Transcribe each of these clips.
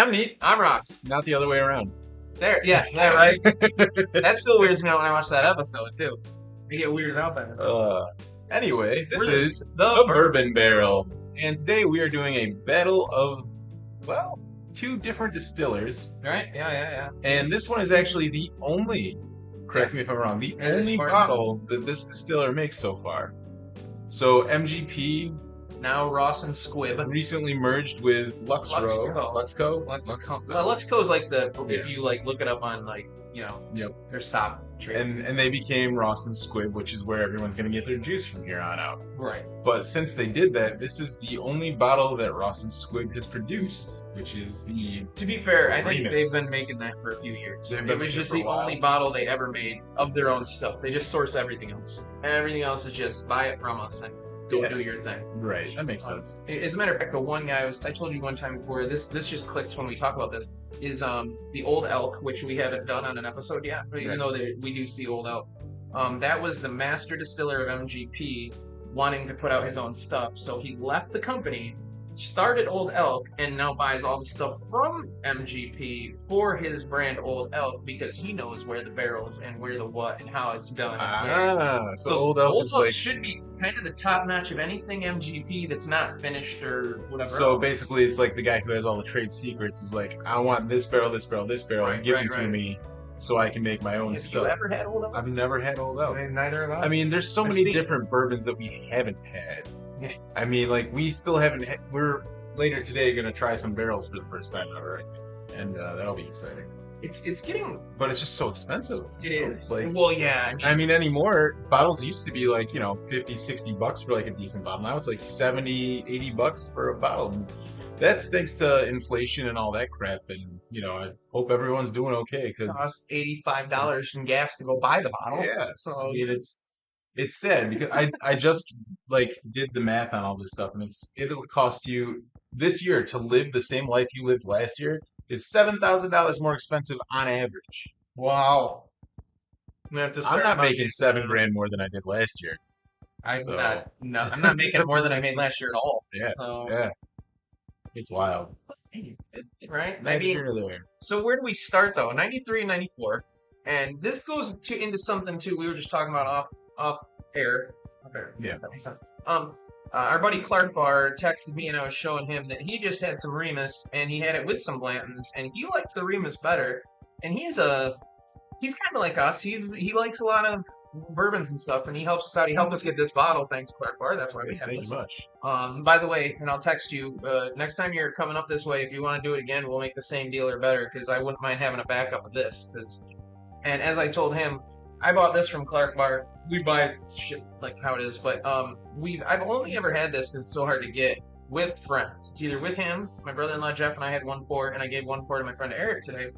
I'm Neat. I'm Rox. Not the other way around. There, yeah, that right. That still weirds me out when I watch that episode too. I get weirded out by that. Anyway, this We're is the the Bourbon Barrel. And today we are doing a battle of, well, two different distillers. Right? Yeah. And this one is actually the only, correct me if I'm wrong, the It is only far bottle that this distiller makes so far. So MGP Now Ross and Squbb. recently merged with Luxco. Luxco is like the Yeah. if you like look it up on like Yep. their stock trade. And they became Ross and Squbb, which is where everyone's going to get their juice from here on out. right. But since they did that, this is the only bottle that Ross and Squbb has produced, which is the... To be fair, I think Remus. they've been making that for a few years. They've It been was making it just for a the while. only bottle they ever made of their own stuff. They just source everything else, and everything else is just buy it from us and go Yeah. do your thing. Right, that makes sense. As a matter of fact, the one guy I told you one time before, this just clicked when we talk about this, is the Old Elk, which we haven't done on an episode yet, even though we do see Old Elk. That was the master distiller of MGP wanting to put out his own stuff, so he left the company, started Old Elk, and now buys all the stuff from MGP for his brand Old Elk because he knows where the barrels and where the what and how it's done. So Old Elk is like... should be kind of the top notch of anything MGP that's not finished or whatever. So else. basically it's like the guy who has all the trade secrets is like, I want this barrel, this barrel, this barrel, and give them to me so I can make my own Have stuff. you ever had Old Elk? I've never had Old Elk. Neither have I. I mean, there's so I've many seen- different bourbons that we haven't had. Yeah. I mean, like, we still haven't had... We're later today going to try some barrels for the first time ever, and that'll be exciting. It's getting... But it's just so expensive. It is. Like, Well, yeah. I mean, anymore, bottles used to be like, you know, 50, 60 bucks for like a decent bottle. Now it's like 70, 80 bucks for a bottle. And that's thanks to inflation and all that crap. And, you know, I hope everyone's doing okay. It Because, costs $85 in gas to go buy the bottle. yeah. So I mean, it's sad because I just like did the math on all this stuff, and it'll cost you this year to live the same life you lived last year is $7,000 more expensive on average. wow. I'm I'm not making $7,000 more than I did last year. I'm So- not making more than I made last year at all. Yeah, So yeah, it's wild. right? Maybe Maybe. So where do we start though? 93 and 94. And this goes into something too we were just talking about off air. Off air. Yeah. That makes sense. Our buddy Clark Barr texted me and I was showing him that he just had some Remus and he had it with some Blantons and he liked the Remus better. And he's kind of like us. He likes a lot of bourbons and stuff and he helps us out. He helped us get this bottle. Thanks, Clark Barr. That's why we have Thank this. you much. By the way, and I'll text you, next time you're coming up this way, if you want to do it again, we'll make the same deal or better, because I wouldn't mind having a backup of this. And as I told him, I bought this from Clark Bar. We buy shit like how it is, but I've only ever had this because it's so hard to get with friends. It's either with him, my brother-in-law Jeff, and I had one pour, and I gave one pour to my friend Eric today,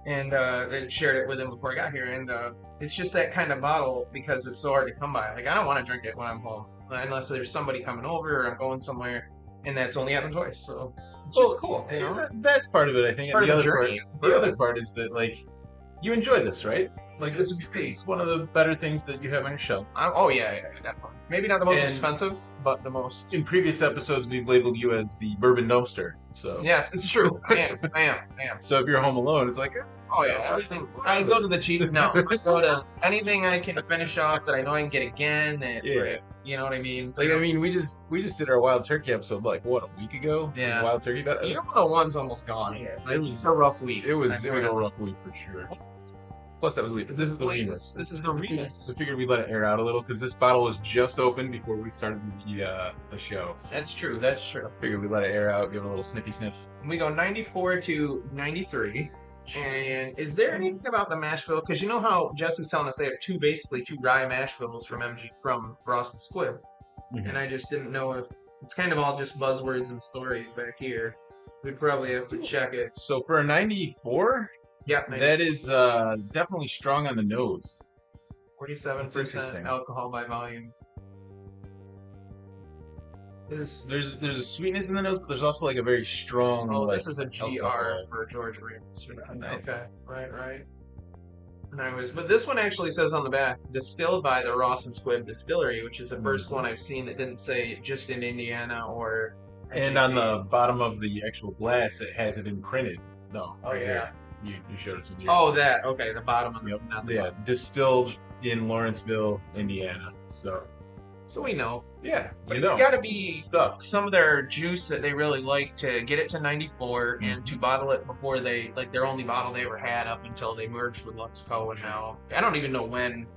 and I shared it with him before I got here, and it's just that kind of bottle because it's so hard to come by. Like, I don't want to drink it when I'm home, unless there's somebody coming over or I'm going somewhere, and that's only happened twice, so it's just cool. You know? That's part of it, I think. It's part And of the other journey. the other part is that, like, you enjoy this, right? Like, this is one of the better things that you have on your shelf. Oh yeah, definitely. Maybe not the most And- expensive, but the most. In previous episodes, we've labeled you as the bourbon dumpster. So, Yes, it's true. I am. so if you're home alone, it's like, Oh yeah, everything. I go to the cheap. No, I go to anything I can finish off that I know I can get again. That yeah. you know what I mean. Like, I mean, we just did our wild turkey episode like what, a week ago? Yeah. Wild turkey. But Year 101's almost gone. Yeah, Like, it was- it's a rough week. it was a rough week for sure. Plus, that was Remus. This is the Remus. This is the Remus. I figured we'd let it air out a little because this bottle was just opened before we started the show. So That's true. That's true. I figured we'd let it air out, give it a little sniffy sniff. We go 94 to 93. And is there anything about the mash bill? Because you know how Jess was telling us they have basically two rye mash bills from Ross and Squbb. And I just didn't know if it's kind of all just buzzwords and stories back here. We'd probably have to check it. So for a 94, Yeah, maybe. that is definitely strong on the nose. 47% interesting. alcohol by volume. There's a sweetness in the nose, but there's also like a very strong. Oh, like, this is a GR alcohol. for George Remus. Nice. Okay, right. But this one actually says on the back, distilled by the Ross and Squbb Distillery, which is the first one I've seen that didn't say just in Indiana or. And on the bottom of the actual glass, it has it imprinted. No. Oh, right yeah. here. You showed it to me. Oh, that. Okay, the bottom of the, Yep. not the Yeah. bottom. Distilled in Lawrenceville, Indiana. So So we know. yeah, But you it's know, got to this is be stuff. some of their juice that they really like to get it to 94 and to bottle it before they, like their only bottle they ever had up until they merged with Luxco. And now I don't even know when.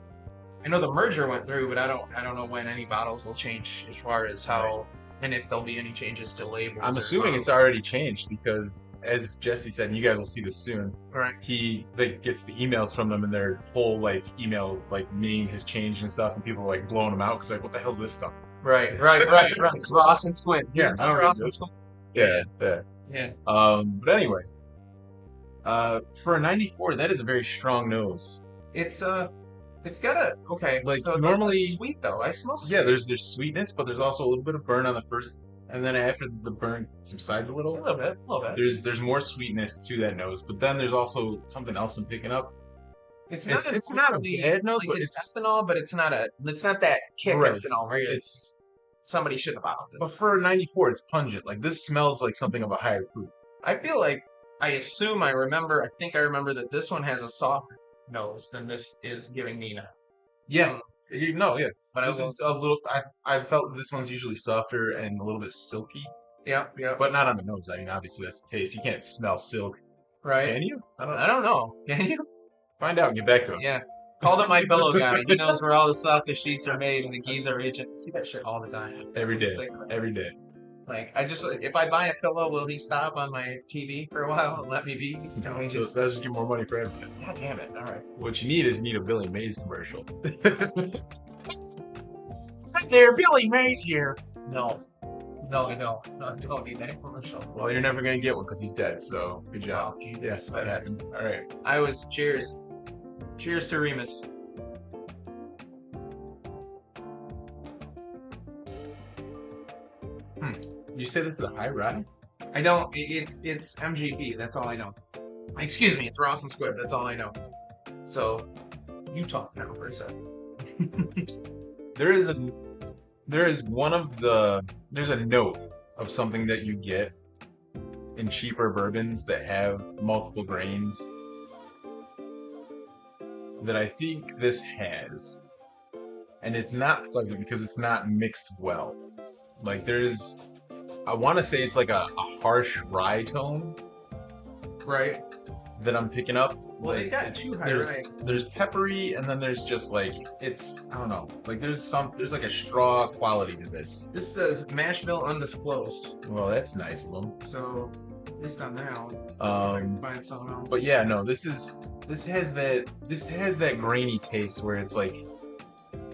I know the merger went through, but I don't know when any bottles will change as far as Right. how and if there'll be any changes to labels. I'm or assuming it's bottles. already changed because, as Jesse said, and you guys will see this soon. Right. He like gets the emails from them, and their whole like email like meaning has changed and stuff, and people are like blowing them out because like, what the hell's this stuff? Right. Ross and Squint. Yeah, I don't Ross need and this. Squint. Yeah, yeah. Yeah. But anyway, for a 94, that is a very strong nose. It's got a okay. Like, so it's normally- like sweet though. I smell sweet. Yeah, there's sweetness, but there's also a little bit of burn on the first, and then after the burn subsides a a little, little bit. there's more sweetness to that nose. But then there's also something else I'm picking up. It's It's not a bad nose, like but it's it's ethanol, but it's not that kick Right. ethanol where it's. somebody should have bottled But this. for a 94, it's pungent. Like this smells like something of a higher fruit. I feel like I think I remember that this one has a softer nose than this is giving me now. Yeah, yeah. But This I will, is a little. I felt this one's usually softer and a little bit silky, yeah, but not on the nose. I mean, obviously that's the taste. You can't smell silk, right. can you? I don't know. Can you? Find out and get back to us. Yeah. Call him my pillow guy. He knows where all the softest sheets are made and the geezer agent. I see that shit all the time. Every day. I'm sick of it. Every day. Like if I buy a pillow, will he stop on my TV for a while and let me be? No, he just. That'll just get more money for everything. God damn it! All right. What you need is a Billy Mays commercial. Right there, Billy Mays here. No, we don't. No, I don't need that commercial. Well, you're never gonna get one because he's dead. So good job. Oh, Jesus. Yes, that happened. All right. Cheers. Cheers to Remus. You say this is a high rye? I don't. It's MGP. That's all I know. Excuse me. It's Ross and Squib. That's all I know. So, you talk now for a second. There's a note of something that you get in cheaper bourbons that have multiple grains that I think this has. And it's not pleasant because it's not mixed well. Like I want to say it's like a harsh rye tone Right. that I'm picking up. Well, Like, it got too high. there's peppery, and then there's just like I don't know, like there's like a straw quality to this. This says Mashville undisclosed. Well, that's nice of them. So, at least on that one. Find something else. But yeah, no, this has that grainy taste where it's like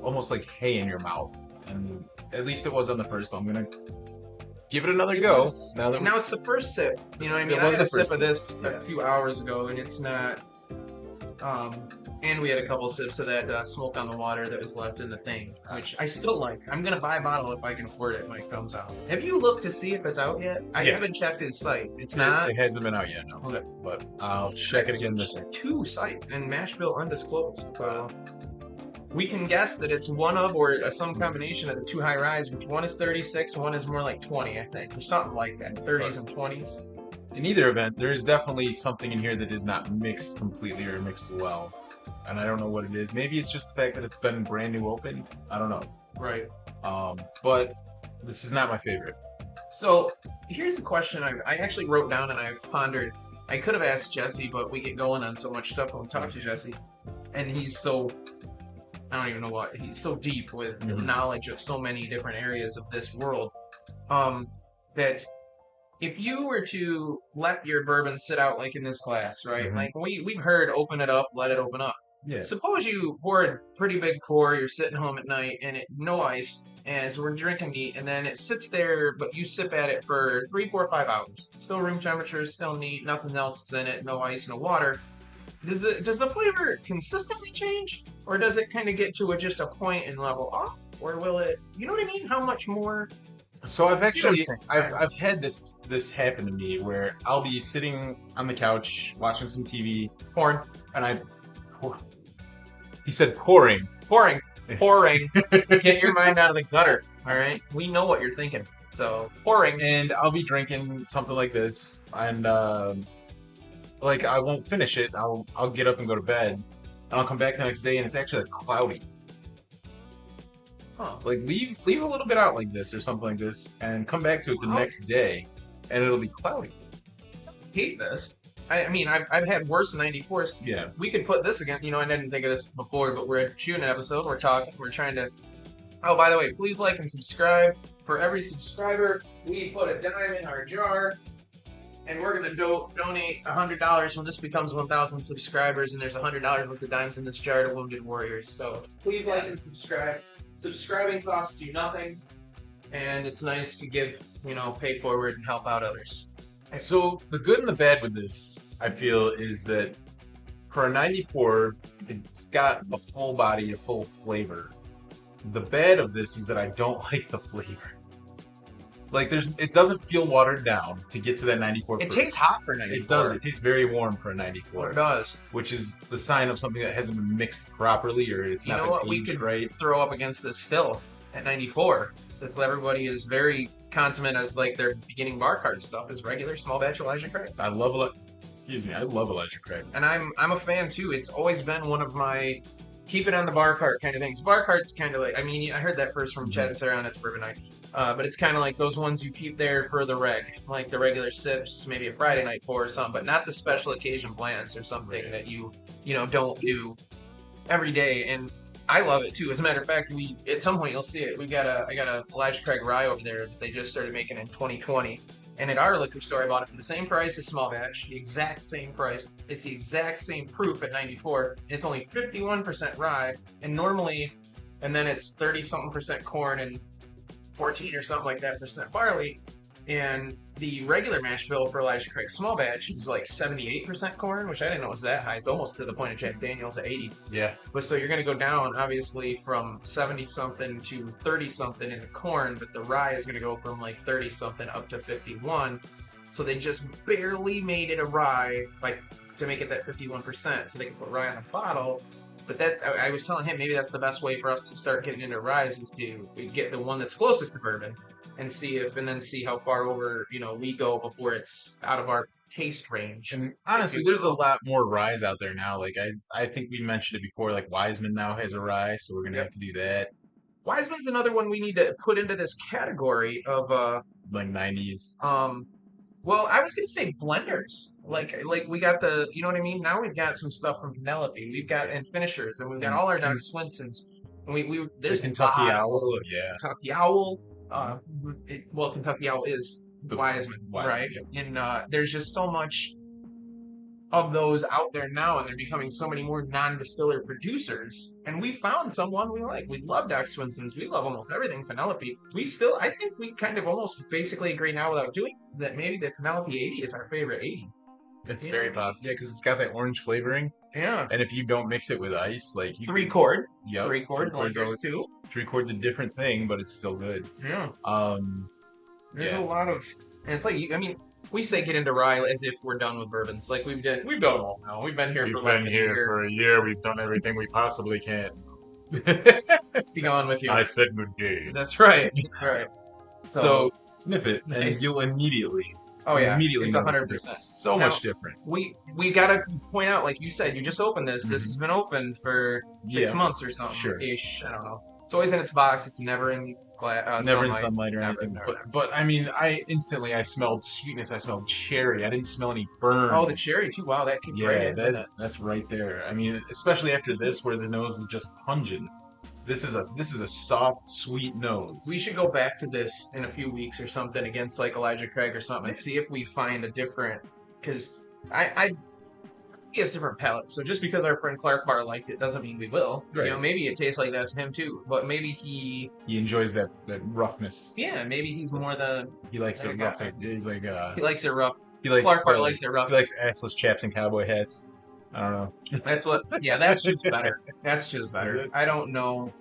almost like hay in your mouth, and at least it was on the first one. I'm gonna give it another go. Now it's the first sip. You know what I mean? It I was had the a sip first of this sip. a Yeah. few hours ago, and it's not. And we had a couple sips of that smoke on the water that was left in the thing, which I still like. I'm gonna buy a bottle if I can afford it when it comes out. Have you looked to see if it's out yet? I Yeah. haven't checked his site. It's not. It hasn't been out yet, no. Okay. But I'll check it again this week. 2 sites in Mashville undisclosed. We can guess that it's one of or some combination of the 2 high rise, which one is 36, one is more like 20, I think, or something like that. 30s and 20s. In either event, there is definitely something in here that is not mixed completely or mixed well. And I don't know what it is. Maybe it's just the fact that it's been brand new open. I don't know. Right. But this is not my favorite. So here's a question I actually wrote down and I've pondered. I could have asked Jesse, but we get going on so much stuff when we talk to Jesse. And he's so, I don't even know what, he's so deep with the knowledge of so many different areas of this world. That if you were to let your bourbon sit out like in this glass, right? Mhm. Like we've heard open it up, let it open up. Yeah. Suppose you pour a pretty big pour, you're sitting home at night, and no ice, and so we're drinking neat, and then it sits there, but you sip at it for 3, 4, 5 hours. Still room temperature, still neat, nothing else is in it, no ice, no water. Does the flavor consistently change, or does it kind of get to just a point and level off, or will it? You know what I mean? How much more? So I've See what I'm actually saying? I've had this happen to me where I'll be sitting on the couch watching some TV, Pouring, and he said pouring. pouring. Get your mind out of the gutter. All right, we know what you're thinking. So pouring. And I'll be drinking something like this, and like I won't finish it. I'll get up and go to bed, and I'll come back the next day and it's actually like cloudy. Huh. Like leave a little bit out like this or something like this, and come back to it the Cloudy? next day, and it'll be cloudy. Hate this. I mean, I've had worse 94s. Yeah. We could put this again. You know, I didn't think of this before, but we're shooting an episode. We're talking. We're trying to. Oh, by the way, please like and subscribe. For every subscriber, we put a dime in our jar, and we're gonna donate $100 when this becomes 1,000 subscribers, and there's $100 worth of dimes in this jar to Wounded Warriors. So please like and subscribe. Subscribing costs you nothing, and it's nice to give, pay forward and help out others. So the good and the bad with this, I feel, is that for a 94, it's got a full body, a full flavor. The bad of this is that I don't like the flavor. Like it doesn't feel watered down to get to that 94. It tastes hot for 94. It does. It tastes very warm for a 94. It does. Which is the sign of something that hasn't been mixed properly or it's not been aged right. Throw up against this still at 94. That's everybody is very consummate as like their beginning bar card stuff is regular small batch Elijah Craig. I love Elijah Craig. And I'm a fan too. It's always been one of my keep it on the bar cart kind of things. Bar cart's kind of like, I mean, I heard that first from Chad and Sarah on It's Bourbon Night. But it's kind of like those ones you keep there for the reg, like the regular sips, maybe a Friday night pour or something, but not the special occasion blends or something that you don't do every day. And I love it too. As a matter of fact, at some point you'll see it. I got a Elijah Craig rye over there that they just started making in 2020. And at our liquor store, I bought it for the same price as small batch, the exact same price. It's the exact same proof at 94. It's only 51% rye, and normally, and then it's 30-something% corn and 14 or something like that percent barley. And the regular mash bill for Elijah Craig small batch is like 78% corn, which I didn't know was that high. It's almost to the point of Jack Daniels at 80. Yeah. But so you're going to go down, obviously, from 70-something to 30-something in the corn, but the rye is going to go from like 30-something up to 51. So they just barely made it a rye to make it that 51%, so they can put rye in a bottle. But I was telling him maybe that's the best way for us to start getting into ryes is to get the one that's closest to bourbon and then see how far over we go before it's out of our taste range. And honestly, there's a lot more ryes out there now. Like I think we mentioned it before. Like Wiseman now has a rye, so we're gonna have to do that. Wiseman's another one we need to put into this category of like 90s. Well, I was gonna say blenders. Like we got the, you know what I mean? Now we've got some stuff from Penelope. We've got and finishers, and we've got all our Doc Swinsons. And there's Kentucky Owl, yeah. Kentucky Owl. Kentucky Owl is Wiseman, right? Yeah. And there's just so much of those out there now, and they're becoming so many more non-distiller producers. And we found someone we like. We love Doc Swinson's. We love almost everything Penelope. I think we kind of almost basically agree now without doing that maybe the Penelope 80 is our favorite 80. It's very possible. Yeah, because it's got that orange flavoring. Yeah. And if you don't mix it with ice, like you 3-chord. Yep. 3-chord. 3-chord's a different thing, but it's still good. Yeah. There's a lot of, and it's like we say get into rye as if we're done with bourbons. Like we've done all now. We've been here for less than a year. For a year. We've done everything we possibly can. Be gone with you. I said good day. That's right. That's right. So sniff it, nice. And you'll immediately. Oh yeah, immediately. It's 100%. So much different. We gotta point out, like you said, you just opened this. Mm-hmm. This has been open for 6 months or something. Sure. Ish. I don't know. It's always in its box. It's never in never in sunlight or anything. But I mean, I smelled sweetness. I smelled cherry. I didn't smell any burn. Oh, the cherry too. Wow, that kicked right in. That's right there. I mean, especially after this, where the nose was just pungent. This is a soft, sweet nose. We should go back to this in a few weeks or something against like Elijah Craig or something and see if we find a different. Because he has different palates. So just because our friend Clark Bar liked it doesn't mean we will. Right. Maybe it tastes like that to him too. But maybe he enjoys that roughness. Yeah, maybe he's more the. He likes it rough. He's like he likes it rough. Clark Bar likes it rough. He likes assless chaps and cowboy hats. I don't know. That's just better. That's just better. I don't know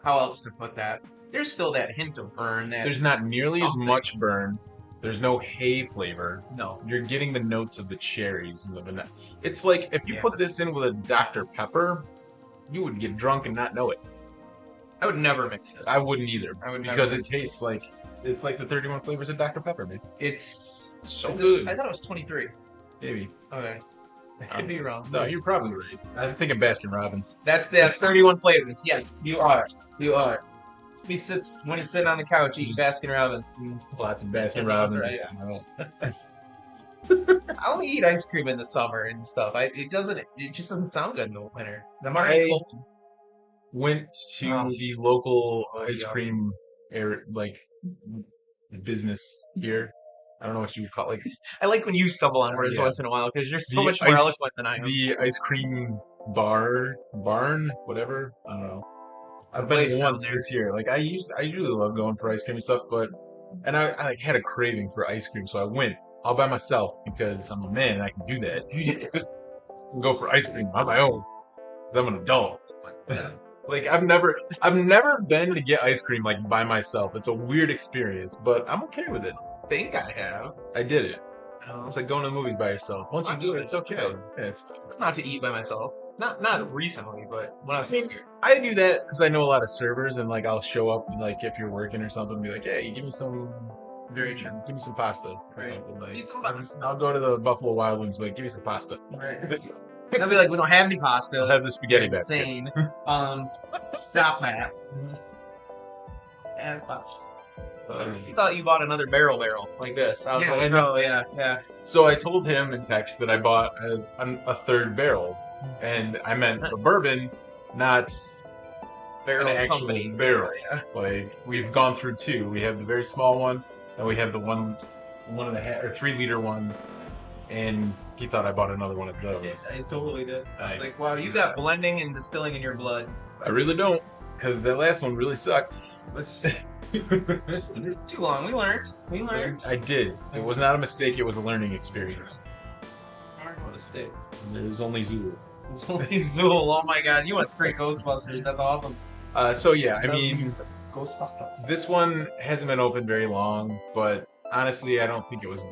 how else to put that. There's still that hint of burn. There's not nearly as much burn. There's no hay flavor. No. You're getting the notes of the cherries and the vanilla. It's like if you put this in with a Dr. Pepper, you would get drunk and not know it. I would never mix it. I wouldn't either. Because it tastes like it's like the 31 flavors of Dr. Pepper, man. It's so good. I thought it was 23. Maybe. Okay, I could be wrong. No, you're probably right. I'm thinking Baskin Robbins. That's 31 flavors. Yes, you are. You are. When he's sitting on the couch eating Baskin Robbins. Lots of Baskin Robbins. Right. Yeah, I know. I only eat ice cream in the summer and stuff. It just doesn't sound good in the winter. I'm I already cold. went to the local ice cream business here. I don't know what you would call it. I like when you stumble on words Yeah. once in a while because you're so The much more ice- eloquent than I am. The ice cream barn, whatever. I don't know. I've Place been down once there. this year. Like I usually love going for ice cream and stuff, and I like had a craving for ice cream, so I went all by myself because I'm a man and I can do that. Go for ice cream on my own. 'Cause I'm an adult. Like I've never been to get ice cream like by myself. It's a weird experience, but I'm okay with it. I think I have. I did it. It's like going to the movies by yourself. Once you do it, it's okay. Yeah, it's fine. Not to eat by myself. Not recently, but when I was younger. I do that because I know a lot of servers, and like I'll show up, like if you're working or something, and be like, "Hey, give me some, Very true. give me some pasta." Right. And, like, Need some pasta. I'll go to the Buffalo Wild Wings, but give me some pasta. Right. They'll be like, we don't have any pasta. I'll have the spaghetti You're basket. insane. Stop that. And, I thought you bought another barrel like this. I was Yeah, like, I know. oh yeah. So I told him in text that I bought a third barrel, and I meant the bourbon, not Barrel an actual company. barrel. Yeah. Like we've gone through two. We have the very small one, and we have the 1.5 or 3 liter one. And he thought I bought another one of those. Yes, I totally did. I- Like, wow, you got blending and distilling in your blood. I really don't, because that last one really sucked. Too long. We learned. I did. It was not a mistake. It was a learning experience. What mistakes. There's only Zulu. It's only Zool. Oh my god, you went straight Ghostbusters. That's awesome. So yeah, I mean, Ghostbusters. this one hasn't been open very long, but honestly, I don't think it was.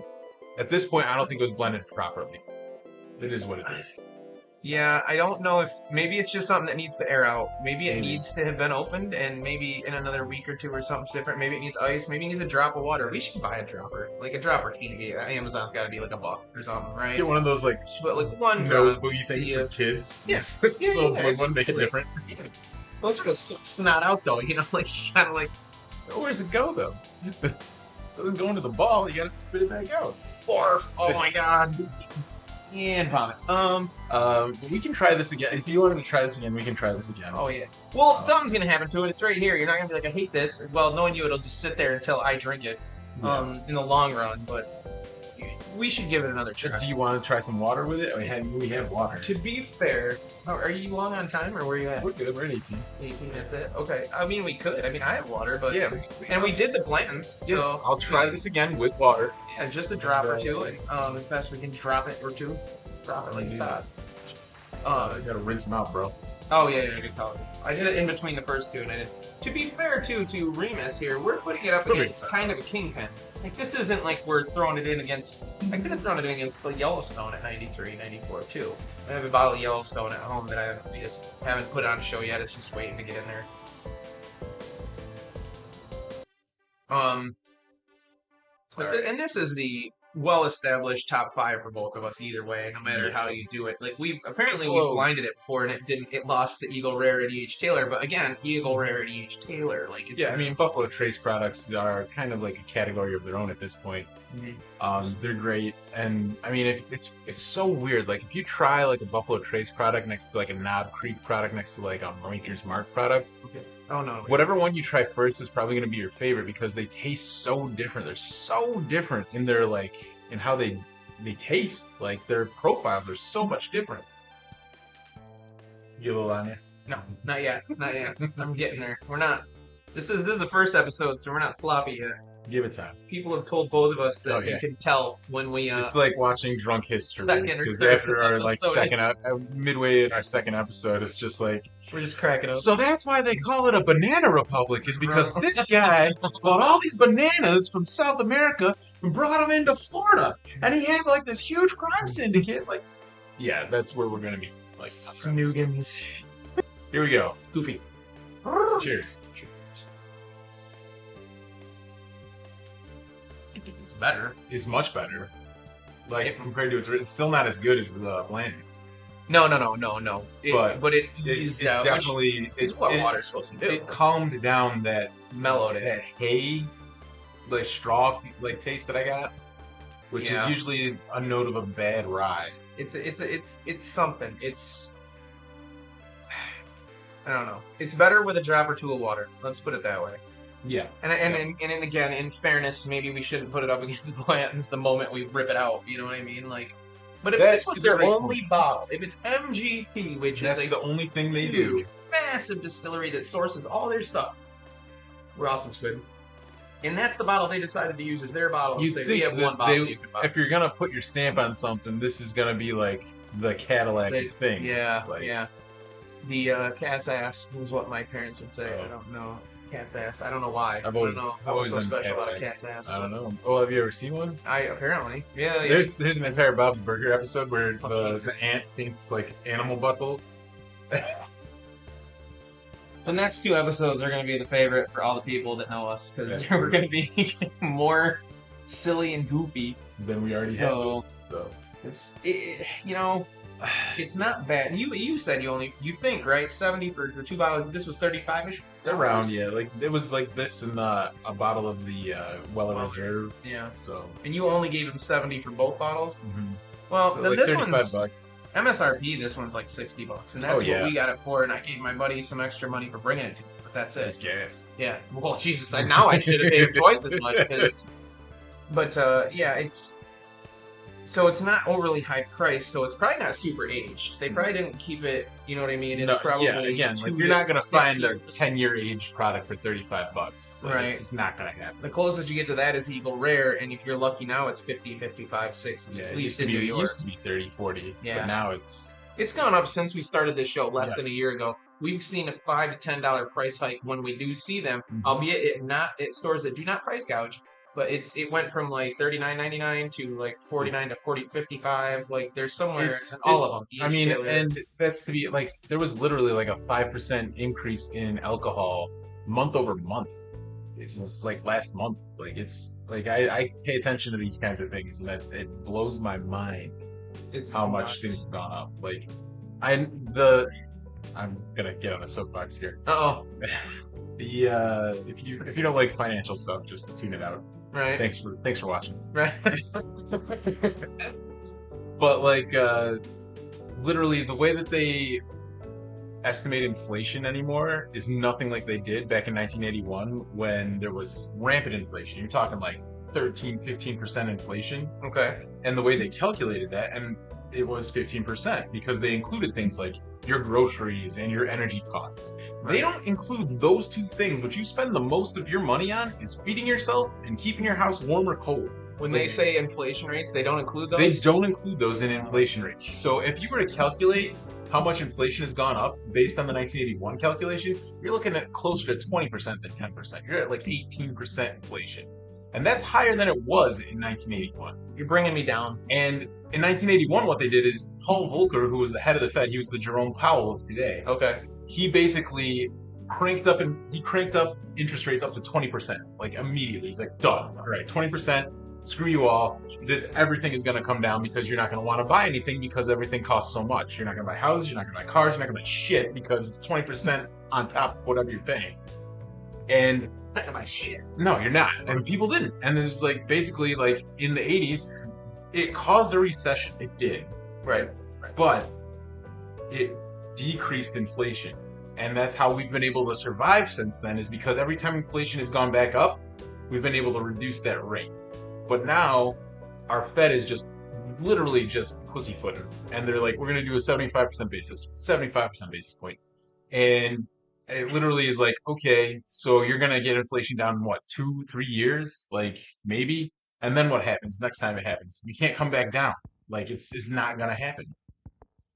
At this point, I don't think it was blended properly. It is what it is. Yeah, I don't know if maybe it's just something that needs to air out. Maybe it Maybe. needs to have been opened, and maybe in another week or two or something different. Maybe it needs ice. Maybe it needs a drop of water. We should buy a dropper, like a dropper can be. Amazon's got to be like $1 or something, right? Get one of those like But like one nose drop. boogie things See for ya. kids. Yes. Yeah, little yeah, blue one, make it absolutely. different. Yeah. Those are gonna suck snot out though, like kind of like Where's it go though? It doesn't go into the ball. You gotta spit it back out. barf. Oh my god. And vomit. But we can try this again. If you wanted to try this again, we can try this again. Oh yeah. Well, something's gonna happen to it. It's right here. You're not gonna be like, I hate this. Well, knowing you, it'll just sit there until I drink it. In the long run, but we should give it another try. Do you want to try some water with it? We have water. To be fair, are you long on time or where are you at? We're good. We're at 18. 18 minutes it. Okay. I mean, we could. I mean, I have water, but Yeah, and we did the Blantons, Yeah, so I'll try this again with water. yeah, just a drop or two, and as best we can drop it or two. Drop it like it's hot. I gotta rinse them out, bro. Oh yeah, good call. I did it in between the first two, and I did. To be fair, too, to Remus here, we're putting it up against kind of a kingpin. Like this isn't like we're throwing it in against. I could have thrown it in against the Yellowstone at 93, 94 too. I have a bottle of Yellowstone at home that we just haven't put on show yet. It's just waiting to get in there. And this is the well-established top 5 for both of us either way, no matter how you do it. Like we blinded it before and it lost to Eagle Rare at E.H. Taylor, but again, Eagle Rare at E.H. Taylor, like it's Yeah, I mean, Buffalo Trace products are kind of like a category of their own at this point. They're great, and I mean, it's so weird. Like if you try like a Buffalo Trace product next to like a Knob Creek product next to like a Maker's Mark product, Oh no. whatever one you try first is probably going to be your favorite because they taste so different. They're so different in their in how they taste. Like their profiles are so much different. You a little on you? No, not yet. Not yet. I'm getting there. We're not. This is the first episode, so we're not sloppy yet. Give it time. People have told both of us that Oh, yeah. you can tell when we. It's like watching Drunk History second or because third after our episode. midway in our second episode, it's just like. We're just cracking up. So that's why they call it a banana republic, is because this guy bought all these bananas from South America and brought them into Florida, and he had like this huge crime syndicate. Like, yeah, that's where we're gonna be. Like Snoogans. Here we go. Goofy. Cheers. It's better. It's much better. like compared to it's still not as good as the Blantons. No. But But it it, eased it out, which definitely is what water's supposed to do. it calmed down Mellowed it. that hay like straw like taste that I got, which is Yeah. usually a note of a bad rye. It's something. It's I don't know. It's better with a drop or two of water. Let's put it that way. Yeah. And again, in fairness, maybe we shouldn't put it up against Blanton's the moment we rip it out. You know what I mean? Like, but if this was their only bottle, if it's MGP, which that's is the only thing they do, massive distillery that sources all their stuff, Ross Squbb, and that's the bottle they decided to use as their bottle. You say think we have one bottle you can buy. if you're gonna put your stamp on something, this is gonna be like the Cadillac of things. Yeah, like, yeah. The cat's ass is what my parents would say. I don't know. Cat's ass. I don't know why. I've always, I don't know I've always what's so done special about a Cadillac. cat's ass. I don't know. Oh, have you ever seen one? I apparently. Yeah. There's an entire Bob's Burger episode where the Jesus. ant thinks like animal buttholes. The next two episodes are going to be the favorite for all the people that know us because That's we're true. going to be more silly and goofy. Than we already So- have. So It's not bad. You said you think right 70 for the two bottles. This was 35ish. around, yeah, like it was like this and a bottle of the Weller Reserve. Yeah. So And you only gave him 70 for both bottles. mhm. Well, So, then like this 35 one's bucks. MSRP. This one's like $60, and that's Oh, yeah. what we got it for. And I gave my buddy some extra money for bringing it to me, but that's It's it. gas. Yeah. Well, Jesus, now I should have paid him twice as much. But yeah, so it's not overly high price, so it's probably not super aged. They probably didn't keep it. You know what I mean? It's probably yeah, again, like 2 you're to not gonna 6 find a years. 10-year aged product for 35 bucks. Like, Right. It's not gonna happen. The closest you get to that is Eagle Rare, and if you're lucky now, it's 50, 55, 60. Yeah, at it least used to in be New York. 30, 40. Yeah. But now it's It's gone up since we started this show less than a Yes. year ago. We've seen a $5 to $10 price hike when we do see them, Mhm. albeit at stores that do not price gouge. But it went from like $39.99 to like $49 to $55. Like there's somewhere in all of them. I mean, and that's to be like there was literally like a 5% increase in alcohol month over month. It's just, like last month. Like it's like I pay attention to these kinds of things, and it blows my mind it's how much nuts. things have gone up. Like I'm gonna get on a soapbox here. Uh-oh. If you don't like financial stuff, just tune it out. Right. Thanks for watching. Right. But like literally the way that they estimate inflation anymore is nothing like they did back in 1981 when there was rampant inflation. You're talking like 13-15% inflation. Okay. And the way they calculated that, and it was 15% because they included things like your groceries and your energy costs. They don't include those two things. What you spend the most of your money on is feeding yourself and keeping your house warm or cold. When they say inflation rates, they don't include those? They don't include those in inflation rates. So if you were to calculate how much inflation has gone up based on the 1981 calculation, you're looking at closer to 20% than 10%. You're at like 18% inflation. And that's higher than it was in 1981. You're bringing me down. And in 1981, what they did is Paul Volcker, who was the head of the Fed, he was the Jerome Powell of today. Okay. He basically cranked up interest rates up to 20%, like immediately. He's like, done. All right, 20%. Screw you all. Everything is going to come down because you're not going to want to buy anything because everything costs so much. You're not going to buy houses. You're not going to buy cars. You're not going to buy shit because it's 20% on top of whatever you're paying. And I'm not gonna buy shit. no, you're not. And people didn't. And it was like basically like in the 80s, it caused a recession. It did. Right. But it decreased inflation. And that's how we've been able to survive since then, is because every time inflation has gone back up, we've been able to reduce that rate. But now our Fed is just literally just pussyfooted. And they're like, we're going to do a 75% basis point. And it literally is like, okay, so you're going to get inflation down in what, 2-3 years? Like maybe? And then what happens next time it happens? We can't come back down. Like it's not going to happen.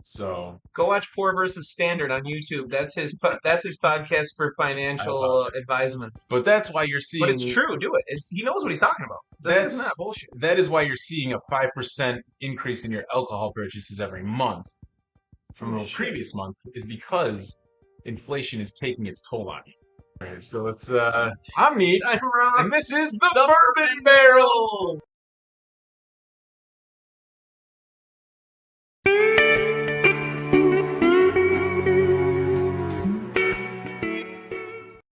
So Go watch Poor versus Standard on YouTube. That's his podcast for financial advisements. but that's why you're seeing. But it's true. Do it. He knows what he's talking about. This is not bullshit. That is why you're seeing a 5% increase in your alcohol purchases every month from the previous month, is because inflation is taking its toll on you. All right, so let's. I'm Neat, I'm Ross. and this is the Bourbon Barrel.